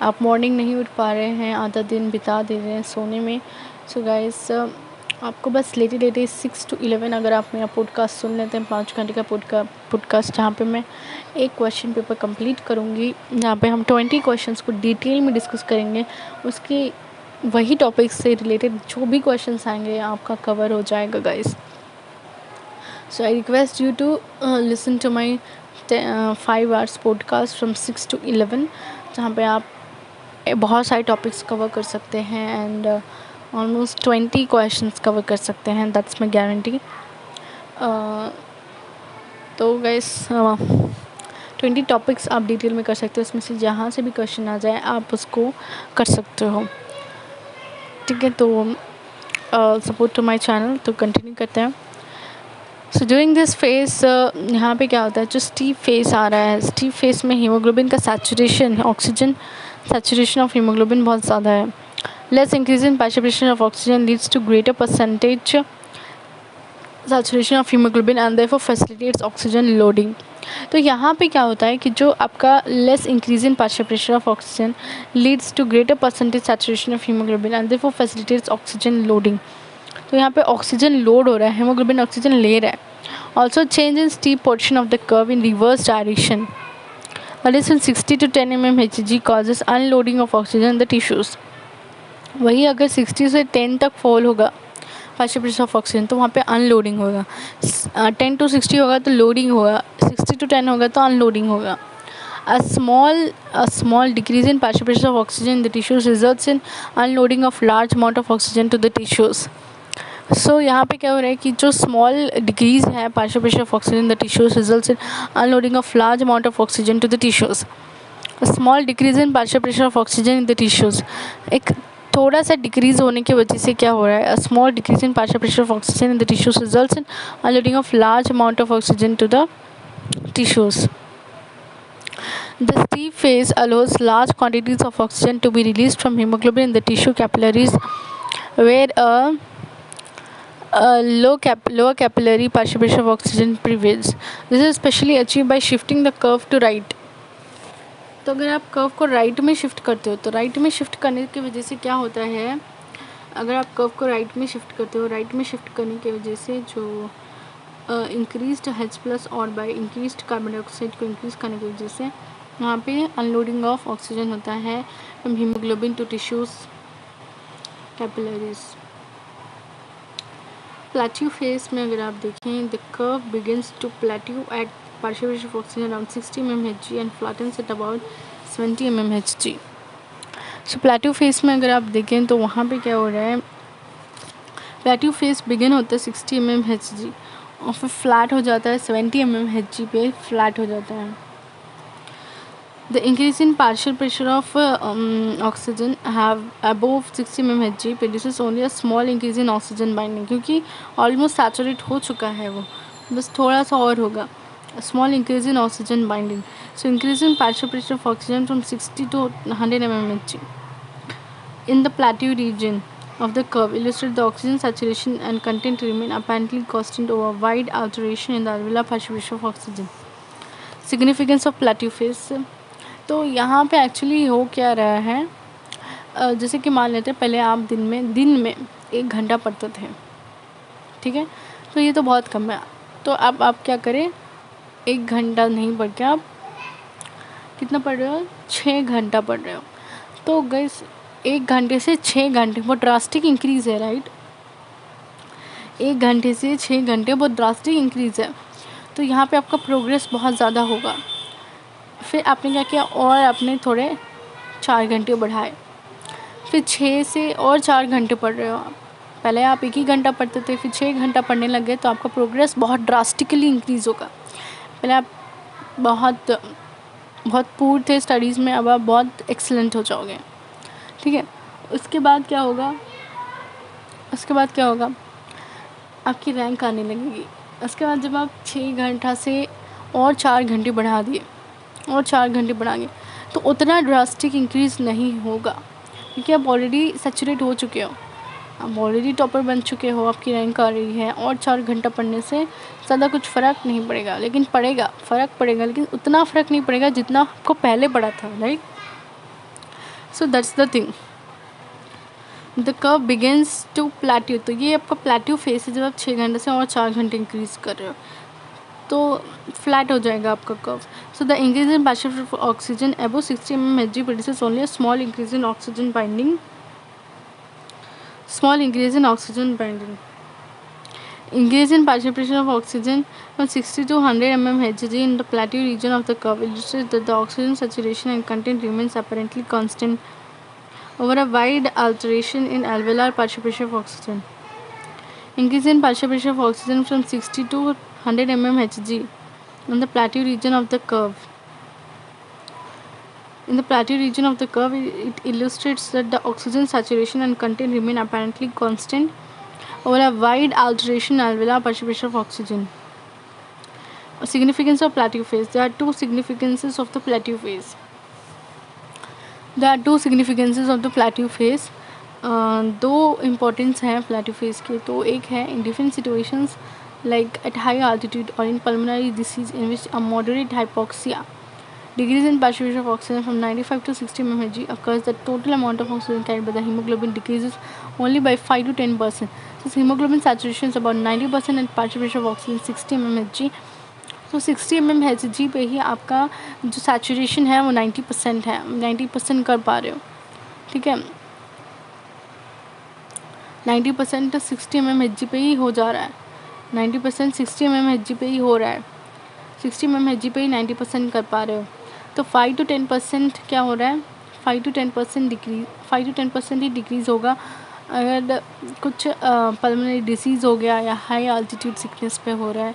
आप मॉर्निंग नहीं उठ पा रहे हैं, आधा दिन बिता दे रहे हैं सोने में, सो गाइस आपको बस लेटे लेटे 6 to 11 अगर आप मेरा पॉडकास्ट सुन लेते हैं, 5 घंटे का पॉडकास्ट जहाँ पे मैं एक क्वेश्चन पेपर कंप्लीट करूँगी, जहाँ पे हम 20 क्वेश्चंस को डिटेल में डिस्कस करेंगे. उसके वही टॉपिक से रिलेटेड जो भी क्वेश्चंस आएंगे आपका कवर हो जाएगा guys. So I request you to listen to my 5 hours podcast from 6 to 11, जहाँ पे आप बहुत सारे टॉपिक्स कवर कर सकते हैं एंड ऑलमोस्ट 20 क्वेश्चंस कवर कर सकते हैं. That's my guarantee. तो गाइस 20 टॉपिक्स आप डिटेल में कर सकते हो. उसमें से जहाँ से भी क्वेश्चन आ जाए आप उसको कर सकते हो. ठीक है, तो सपोर्ट टू माई चैनल. तो कंटिन्यू करते हैं. सो ड्यूरिंग दिस फेस यहाँ पे क्या होता है, जो स्टीप फेस आ रहा है, स्टीप फेस में हीमोग्लोबिन का saturation, oxygen saturation of hemoglobin बहुत ज़्यादा है. Less increase in partial pressure of oxygen leads to greater percentage saturation of hemoglobin and therefore facilitates oxygen loading. तो यहाँ पे क्या होता है कि जो आपका less increase in partial pressure of oxygen leads to greater percentage saturation of hemoglobin and therefore facilitates oxygen loading. तो यहाँ पे ऑक्सीजन लोड हो रहा है, हेमोग्लोबिन ऑक्सीजन ले रहा है. Also change in steep portion of the curve in reverse direction. Less than 60 to 10 mmHg causes unloading of oxygen in the tissues. वही अगर 60 से 10 तक फॉल होगा partial pressure of oxygen तो वहाँ पे अनलोडिंग होगा. 10 to 60 होगा तो लोडिंग होगा, 60 to 10 होगा तो अनलोडिंग होगा. A small decrease in partial pressure of oxygen in the tissues results in unloading of large amount of oxygen to the tissues. सो यहाँ पे क्या हो रहा है कि जो स्मॉल डिक्रीज है partial pressure of oxygen in the tissues results in unloading of large amount of oxygen to the tissues. Small decrease in partial pressure of oxygen in the tissues, एक थोड़ा सा डिक्रीज होने की वजह से क्या हो रहा है, small decrease in partial pressure of oxygen in the tissues results in unloading of large amount of oxygen to the tissues. The steep phase allows large quantities of oxygen to be released from hemoglobin in the tissue capillaries where a lower capillary partial pressure of oxygen prevails. This is especially achieved by shifting the curve to right. तो अगर आप curve को right में shift करते हो तो right में shift करने की वजह से क्या होता है, अगर आप कर्व को राइट में शिफ्ट करते हो, राइट में शिफ्ट करने की वजह से जो इंक्रीज्ड H प्लस और बाय इंक्रीज्ड कार्बन डाइऑक्साइड को इंक्रीज़ करने की वजह से यहाँ पे अनलोडिंग ऑफ ऑक्सीजन होता है from haemoglobin to tissues capillaries. Plateau phase में अगर आप देखें, the curve begins to plateau at partial pressure of oxygen around 60 mmHg and flattens at about 70 mmHg. So plateau phase में अगर आप देखें तो वहाँ पे क्या हो रहा है, प्लेट्यू फेस बिगिन होता है 60 mmHg और फिर फ्लैट हो जाता है 70 mmHg पे फ्लैट हो जाता है. The increase in partial pressure of oxygen have above 60 mmHg produces only a small increase in oxygen binding, क्योंकि ऑलमोस्ट सैचुरेट हो चुका है वो, बस थोड़ा सा और होगा. A small increase in oxygen binding. So increase in partial pressure of oxygen from 60 to 100 mmHg. in the plateau region of the curve illustrate the oxygen saturation and content remain apparently constant over wide alteration in the alveolar participation of oxygen. Significance of plateau phase. तो यहाँ पे actually हो क्या रहा है, जैसे कि मान लेते हैं पहले आप दिन में 1 घंटा पढ़ते थे, ठीक है, तो ये तो बहुत कम है। तो अब आप क्या करें, 1 घंटा नहीं पढ़ के आप कितना पढ़ रहे हो, 6 घंटा पढ़ रहे हो। तो गाइस 1 घंटे से 6 घंटे बहुत ड्रास्टिक इंक्रीज़ है, राइट। 1 घंटे से 6 घंटे बहुत ड्रास्टिक इंक्रीज़ है। तो यहाँ पे आपका प्रोग्रेस बहुत ज़्यादा होगा। फिर आपने क्या किया, और आपने थोड़े 4 घंटे बढ़ाए, फिर 6 से और 4 घंटे पढ़ रहे हो आप। पहले आप 1 ही घंटा पढ़ते थे, फिर 6 घंटा पढ़ने लग गए, तो आपका प्रोग्रेस बहुत ड्रास्टिकली इंक्रीज़ होगा। पहले आप बहुत बहुत पूर थे स्टडीज़ में, अब आप बहुत एक्सीलेंट हो जाओगे, ठीक है। उसके बाद क्या होगा, आपकी रैंक आने लगेगी। उसके बाद जब आप 6 घंटा से और 4 घंटे बढ़ा दिए और 4 घंटे बढ़ाएंगे, तो उतना ड्रास्टिक इंक्रीज़ नहीं होगा, क्योंकि आप ऑलरेडी सैचुरेट हो चुके हो, आप ऑलरेडी टॉपर बन चुके हो, आपकी रैंक आ रही है। और 4 घंटा पढ़ने से ज़्यादा कुछ फ़र्क नहीं पड़ेगा, लेकिन फ़र्क पड़ेगा, लेकिन उतना फ़र्क नहीं पड़ेगा जितना आपको पहले पड़ा था, right. So that's the thing. The curve begins to plateau. तो ये आपका प्लेट्यू फेस है, जब आप 6 घंटे से और 4 घंटे इंक्रीज़ कर रहे हो तो फ्लैट हो जाएगा आपका curve. So the increase in partial of oxygen above 60 mmHg produces only a small increase in oxygen binding. Increase in partial pressure of oxygen from 60 to 100 mmHg in the plateau region of the curve illustrates that the oxygen saturation and content remains apparently constant over a wide alteration in alveolar partial pressure of oxygen. Increase in partial pressure of oxygen from 60 to 100 mmHg in the plateau region of the curve. In the plateau region of the curve, it illustrates that the oxygen saturation and content remain apparently constant over a wide alteration in alveolar partial pressure of oxygen. Significance of plateau phase. There are two significances of the plateau phase. दो importance हैं plateau phase के। तो एक है in different situations like at high altitude और in pulmonary disease in which a moderate hypoxia decrease in partial pressure of oxygen from 95 to 60 mmHg occurs. The total amount of oxygen carried by the hemoglobin decreases only by 5 to 10%. Since hemoglobin saturation is about 90% and partial pressure of oxygen 60 mmHg, तो 60 mmHg पे ही आपका जो saturation है वो 90% है, 90% कर पा रहे हो, ठीक है। 90% 60 mmHg पे ही हो जा रहा है, 90% 60 mmHg पे ही हो रहा है, 60 mmHg पे ही 90% कर पा रहे हो। तो 5 to 10% क्या हो रहा है, 5 to 10% ही डिक्रीज़ होगा अगर कुछ पल्मोनरी डिसीज़ हो गया या हाई आल्टीट्यूड सिकनेस पे हो रहा है,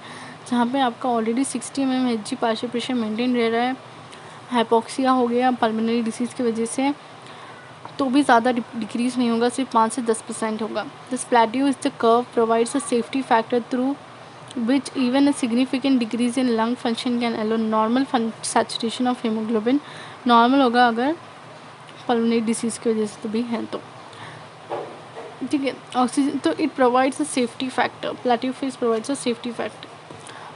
जहाँ पे आपका already 60 mmHg partial pressure maintain रह रहा है, हाइपोक्सिया हो गया पल्मोनरी डिसीज़ की वजह से, तो भी ज़्यादा डिक्रीज़ नहीं होगा, सिर्फ 5 से 10% होगा। This plateau is the curve provides a safety factor through which even a significant decrease in lung function can allow normal saturation of hemoglobin. Normal होगा अगर पल्मोनरी डिसीज़ की वजह से तो भी है, तो ठीक है। ऑक्सीजन, तो it provides a safety factor, plateau phase provides a safety factor.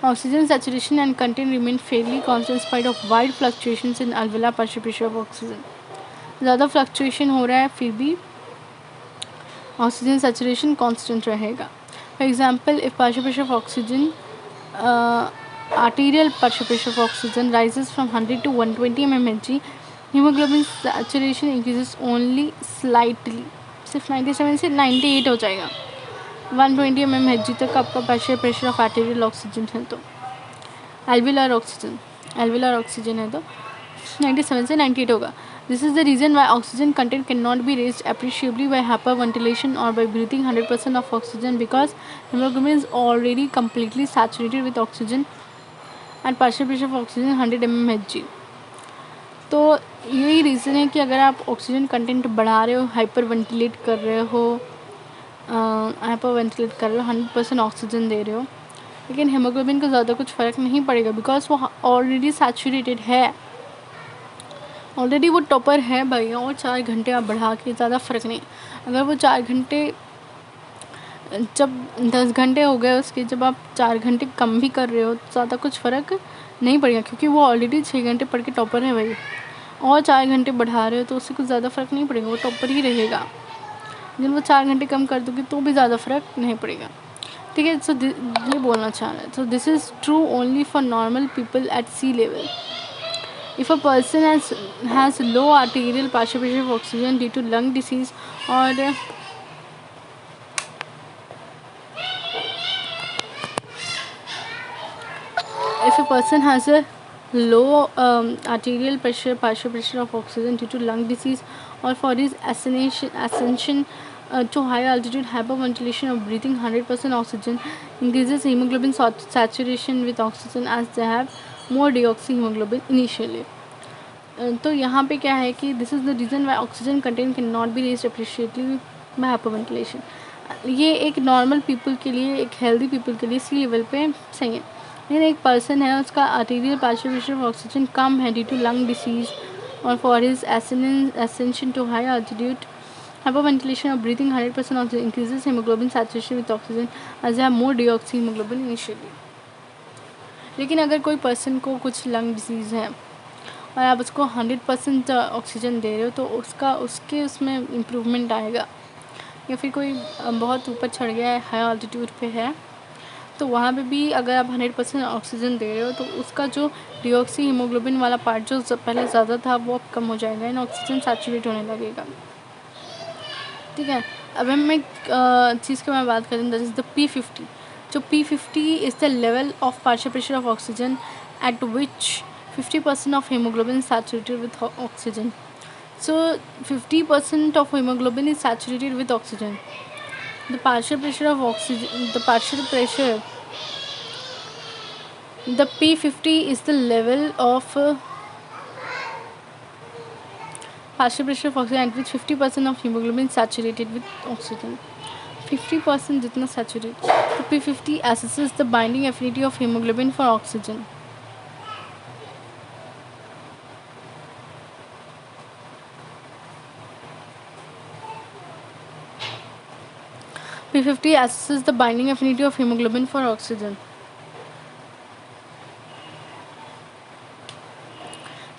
Oxygen saturation and content remain Fairlie constant spite of wide fluctuations in alveolar partial pressure of oxygen. ज़्यादा फ्लक्चुएशन हो रहा है फिर भी ऑक्सीजन सैचुरेशन कांस्टेंट रहेगा। For example, if partial pressure of oxygen, arterial partial pressure of oxygen rises from 100 to 120 mmHg, hemoglobin saturation increases only slightly, सिर्फ 97 से 98 हो जाएगा। 120 mmHg तक आपका partial pressure of arterial oxygen है, तो alveolar oxygen है तो 97 से 98 होगा। This is the reason why oxygen content cannot be raised appreciably by hyperventilation or by breathing 100% of oxygen, because hemoglobin is already completely saturated with oxygen and partial pressure of oxygen 100 mmHg. तो यही reason है कि अगर आप oxygen content बढ़ा रहे हो, hyper ventilate कर रहे हो, 100% ऑक्सीजन दे रहे हो, लेकिन हेमोग्लोबिन को ज़्यादा कुछ फ़र्क नहीं पड़ेगा, बिकॉज वो ऑलरेडी सैचुरेटेड है, ऑलरेडी वो टॉपर है भैया, और 4 घंटे आप बढ़ा के ज़्यादा फ़र्क नहीं। अगर वो 4 घंटे, जब 10 घंटे हो गए उसके, जब आप 4 घंटे कम भी कर रहे हो तो ज़्यादा कुछ फ़र्क नहीं पड़ेगा, क्योंकि वो ऑलरेडी 6 घंटे पढ़ के टॉपर है भाई। और 4 घंटे बढ़ा रहे हो तो उससे कुछ ज़्यादा फ़र्क नहीं पड़ेगा, वो टॉपर ही रहेगा। जब वो 4 घंटे कम कर दोगे तो भी ज़्यादा फ़र्क नहीं पड़ेगा, ठीक है। सो ये बोलना चाह रहा है। So this is true only for normal people at sea level. If a person has low arterial partial pressure of oxygen due to lung disease, or if a person has a low arterial pressure partial pressure of oxygen due to lung disease, or for his ascension to higher altitude, hyperventilation of breathing 100% oxygen increases hemoglobin saturation with oxygen, as they have more deoxyhemoglobin initially. तो यहाँ पे क्या है कि this is the reason why oxygen content can not be raised appreciably by hyperventilation. ये एक normal people के लिए, एक हेल्दी पीपल के लिए सी लेवल पे सही है। लेकिन एक पर्सन है, उसका arterial partial pressure of oxygen कम है ड्यू टू लंग डिसीज, और for his ascension to high altitude, hyperventilation of breathing 100% oxygen increases hemoglobin saturation with oxygen, as they have more deoxyhemoglobin initially. लेकिन अगर कोई person को कुछ lung disease है और आप उसको 100% ऑक्सीजन दे रहे हो तो उसमें इम्प्रूवमेंट आएगा। या फिर कोई बहुत ऊपर चढ़ गया है, हाई ऑल्टीट्यूड पे है, तो वहाँ पे भी अगर आप 100% ऑक्सीजन दे रहे हो तो उसका जो डिऑक्सी हीमोग्लोबिन वाला पार्ट जो पहले ज़्यादा था वो अब कम हो जाएगा एंड ऑक्सीजन सैचुरेट होने लगेगा, ठीक है। अब हम एक चीज़ के बारे में बात करें, दैट इज़ द P50। जो P50 is the level of partial pressure of oxygen eight which 50% of hemoglobin is saturated with oxygen. So 50% of hemoglobin is saturated with oxygen. The partial pressure of oxygen, the P50 is the level of partial pressure of oxygen at which 50% of hemoglobin is saturated with oxygen. 50% जितना saturated, तो P50 assesses the binding affinity of hemoglobin for oxygen. P50 assesses the binding affinity of hemoglobin for oxygen.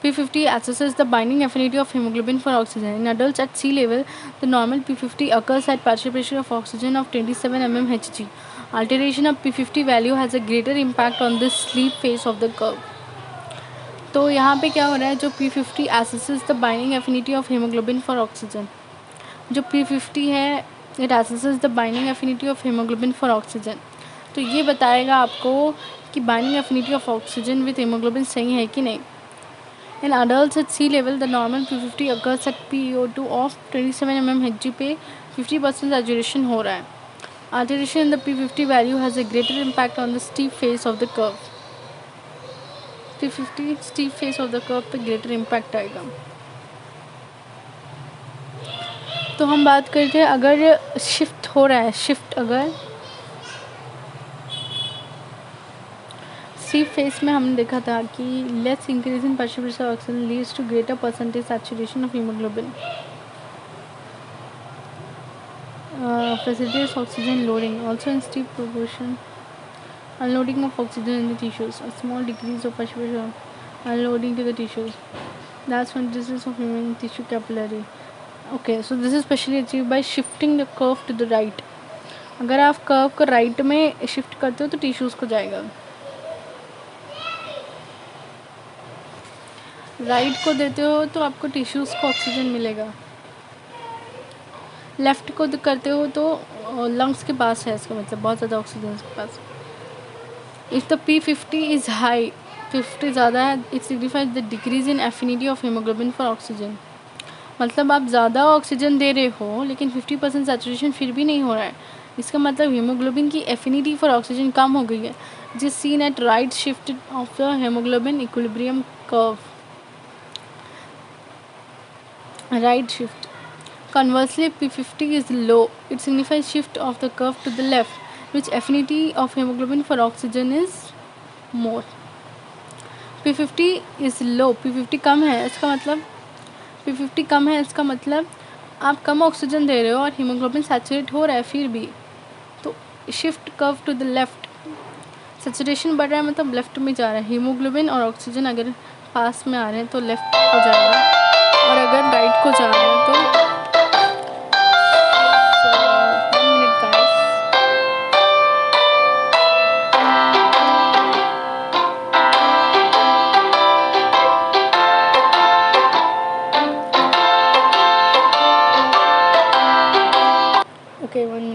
P50 assesses the binding affinity of hemoglobin for oxygen. In adults at sea level, the normal P50 occurs at partial pressure of oxygen of 27 mmHg. Alteration of P50 value has a greater impact on the sleep phase of the curve. तो यहाँ पे क्या हो रहा है, जो P50 assesses the binding affinity of hemoglobin for oxygen, जो P50 है it assesses the binding affinity of hemoglobin for oxygen, तो ये बताएगा आपको कि binding affinity of oxygen with hemoglobin सही है कि नहीं। In adults at sea level, the normal P50 occurs at PeO2 of 27 mmHg पे 50% saturation हो रहा है। Alteration in the P50 value has a greater impact on the steep phase of the curve. P50 steep phase of the curve पे greater impact आएगा। तो हम बात करते हैं, अगर शिफ्ट हो रहा है, अगर स्टीप फेस में हमने देखा था कि less increase in partial pressure oxygen leads to greater percentage saturation of haemoglobin, facilitates oxygen loading. Also in steep proportion, unloading of oxygen in the tissues, a small decrease of partial pressure, unloading to the tissues. That's when disease of human tissue capillary. Okay, so this is specially achieved by shifting the curve to the right. अगर आप curve को right में shift करते हो तो tissues को जाएगा, right को देते हो तो आपको टिश्यूज़ को ऑक्सीजन मिलेगा, लेफ़्ट को करते हो तो लंग्स के पास है, इसका मतलब बहुत ज़्यादा ऑक्सीजन के पास। If the P50 is high, 50 ज़्यादा है, it signifies the decrease in affinity of haemoglobin for oxygen. मतलब आप ज़्यादा ऑक्सीजन दे रहे हो लेकिन 50% सैचुरेशन फिर भी नहीं हो रहा है, इसका मतलब हीमोग्लोबिन की एफिनिटी फॉर ऑक्सीजन कम हो गई है, जिस seen at right shift of the haemoglobin equilibrium curve, right shift. Conversely, P50 is low. It signifies shift of the curve to the left, which affinity of hemoglobin for oxygen is more. P50 is low. P50 कम है, इसका मतलब P50 कम है, इसका मतलब आप कम oxygen दे रहे हो और हीमोग्लोबिन सैचुरेट हो रहा है फिर भी, तो shift curve to the left. Saturation बढ़ रहा है मतलब लेफ़्ट में जा रहा है। हीमोग्लोबिन और ऑक्सीजन अगर पास में आ रहे हैं तो लेफ़्ट को जाएगा, और अगर राइट को जा रहे हैं तो okay, 1